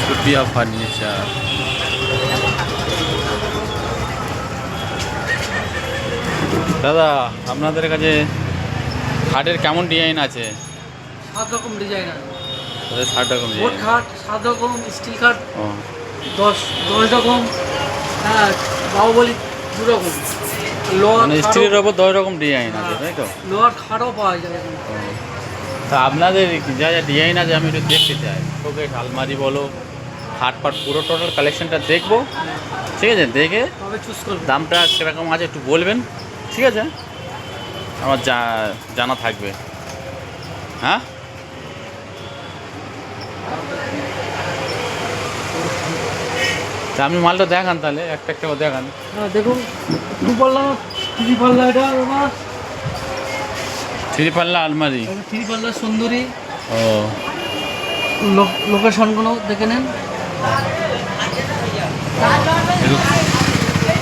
সুপিয়া furniture. দাদা আপনাদের কাছে খাটের কেমন ডিজাইন আছে? 7 রকম ডিজাইন আছে। 60 রকম বোট ডিজাইন। খাট 7 রকম, স্টিল খাট ও 10 রকম, হ্যাঁ বাহুবলী 2 রকম, লোহার মানে স্টিলের ওপর 10 রকম ডিজাইন আছে তাই তো? লোহার খাটও পাওয়া যায় এখানে। তা আপনাদের যা যা ডিজাইন আছে আমি একটু দেখতে চাই। শোকেস আলমারি বলো, খাট পাট পুরো টোটাল কালেকশনটা দেখবো, ঠিক আছে? দেখে তবে চুজ করবো। দামটা কীরকম আছে একটু বলবেন, ঠিক আছে? আমার জানা থাকবে। হ্যাঁ, তা আপনি মালটা দেখান তাহলে, একটা একটা করে দেখান। হ্যাঁ দেখুন, 2 পাল্লা 3 পাল্লা, এটা আমার 3 পাল্লা আলমারি। 3 পাল্লা সুন্দরী। ও লোকেশনগুলো দেখে নেন।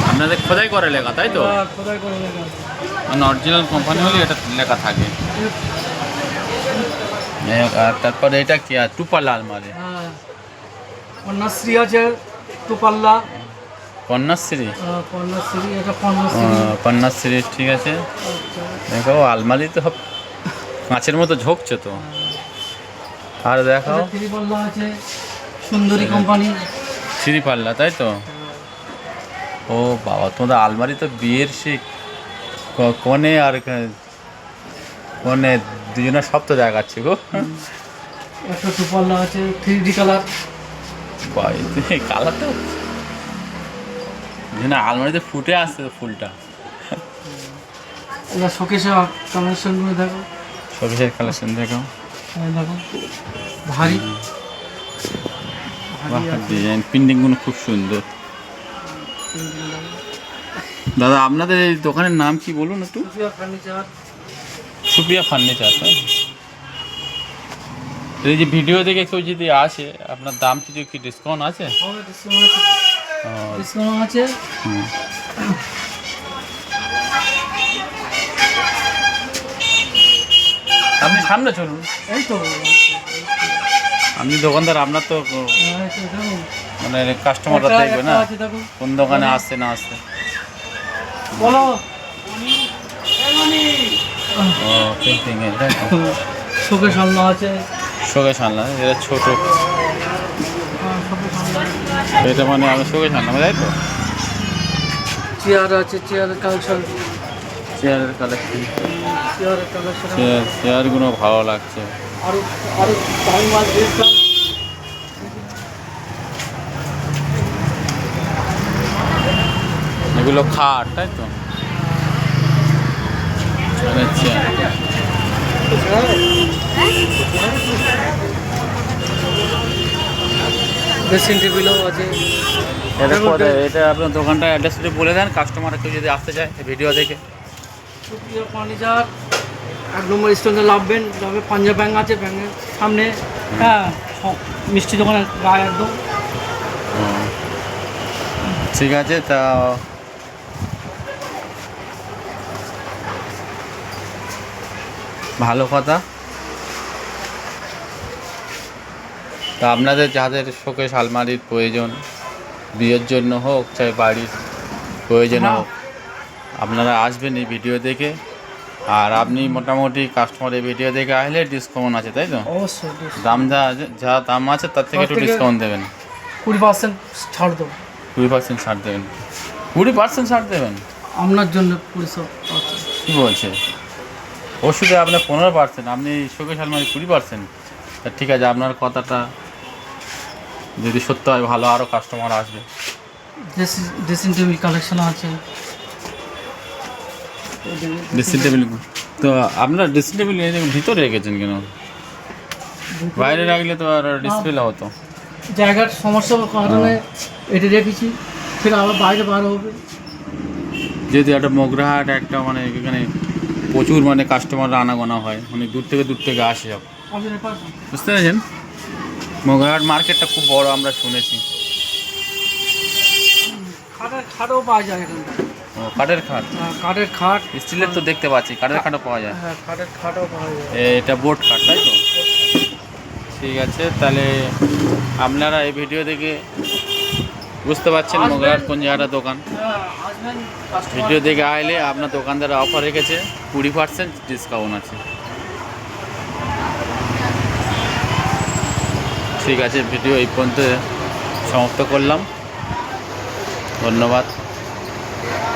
আপনাদের খোদাই করে লেখা তাই তো? খোদাই করে লেখা আছে। মানে অরিজিনাল কোম্পানি হলে এটা লেখা থাকে। আর তারপরে এটা কি আর 2 পাল্লা আলমারি? হ্যাঁ, কন্যাশ্রী আছে 2 পাল্লা। কন্যাশ্রী? কন্যাশ্রী, এটা কন্যাশ্রী। কন্যাশ্রী, ঠিক আছে। আচ্ছা, দেখো আলমারি তো সব কাঁচের মতো ঝোঁকছে তো। আর দেখাও। 3 পাল্লা আছে সুন্দরী কোম্পানি। 3 পাল্লা তাই তো? ও বাবা, তোমাদের আলমারি তো বিয়ের সে কনে আর কনে দুজনের সব তো দেখাচ্ছে গো। একটা 2 পাল্লা আছে 3D কালার। কালার তো না, আলমারিতে ফুটে আসছে ফুলটা। এটা শোকেসে কালেকশনগুলো দেখো। শোকেসের কালেকশন দেখো। দেখো ভারী ডিজাইন প্রিন্টিংগুলো খুব সুন্দর। দাদা আপনাদের এই দোকানের নাম কি বলুন একটু? ফার্নিচার। সুপ্রিয়া ফার্নিচার। এই যে ভিডিও দেখে কেউ যদি আসে, আপনার দাম কিছু কি ডিসকাউন্ট আছে? ডিসকাউন্ট আছে। আপনি সামনে চলুন। এই তো আপনি দোকানদার, আপনার তো মানে কাস্টমাররা দেখবে না কোন দোকানে আসছে না আসছে। বলো। ও প্রিন্টিং এর তাই তো? শোকেস আলনা আছে। শোকেস আনলাম, এটা ছোট। এটা মানে আমি শোকেস আনলাম তাই তো? চেয়ার আছে, চেয়ারের কালেকশন। চেয়ারের কালেকশন। চেয়ারের কালেকশন। চেয়ারগুলো ভালো লাগছে। আরো আরো দামি মাল দিয়েছিলাম। এগুলো খাট তাই তো? চেয়ার। ড্রেসিং টেবিলও আছে। এটা আপনার দোকানটা অ্যাড্রেসটা বলে দেন, কাস্টমার কেউ যদি আসতে চায় ভিডিও দেখে। সুপ্রিয়া ফার্নিচার 1 নম্বর স্টেশনে নামবেন, তবে পাঞ্জাব ব্যাংক আছে, ব্যাংকের সামনে। হ্যাঁ, মিষ্টি দোকানের গায়ে একদম। ঠিক আছে, তা ভালো কথা। তা আপনাদের যাদের শোকেস আলমারির প্রয়োজন, বিয়ের জন্য হোক চাই বাড়ির প্রয়োজনে হোক, আপনারা আসবেন এই ভিডিও দেখে। আর আপনি মোটামুটি কাস্টমারের ভিডিও দেখে আসলে ডিসকাউন্ট আছে তাই তো? অবশ্যই দাম যা দাম আছে তার থেকে একটু ডিসকাউন্ট দেবেন। 20% ছাড় দেবো। 20% ছাড় দেবেন? 20% ছাড় দেবেন আপনার জন্য 20%। কী বলছে? ওষুধে আপনার 15%, আপনি শোকেস আলমারি 20%। তা ঠিক আছে, আপনার কথাটা যদি সত্য হয় ভালো, আরও কাস্টমার আসবে। ড্রেসিং টেবিল কালেকশন আছে। ড্রেসিং টেবিল তো আপনার ড্রেসিং টেবিল ভিতরে রেখেছেন কেন? বাইরে রাখলে তো আর ডিসপ্লে হতো। জায়গার সমস্যার কারণে এটা রেখেছি, ফের আবার বাইরে বার হবে। যেহেতু একটা মোগরাহাট একটা মানে এখানে প্রচুর মানে কাস্টমাররা আনাগোনা হয়, অনেক দূর থেকে আসে সব, বুঝতে পেরেছেন? মোগরাহাট মার্কেটটা খুব বড়, আমরা শুনেছি। খাটও পাওয়া যায় এখানটা। ও কাঠের খাট, কাঠের খাট। স্টিলের তো দেখতে পাচ্ছি, কাঠের খাটও পাওয়া যায়। হ্যাঁ, কাঠের খাটও পাওয়া যায়। এটা বোট কাঠ তাই তো? ঠিক আছে, তাহলে আপনারা এই ভিডিও দেখে বুঝতে পারছেন আসবেন। মোগরাহাট কোন জায়গাটা দোকান। আসবেন customer- ভিডিও দেখে আইলে আপনার দোকানদার অফার রেখেছে 20% ডিসকাউন্ট আছে। ঠিক আছে, ভিডিও এই পর্যন্ত সমাপ্ত করলাম। ধন্যবাদ।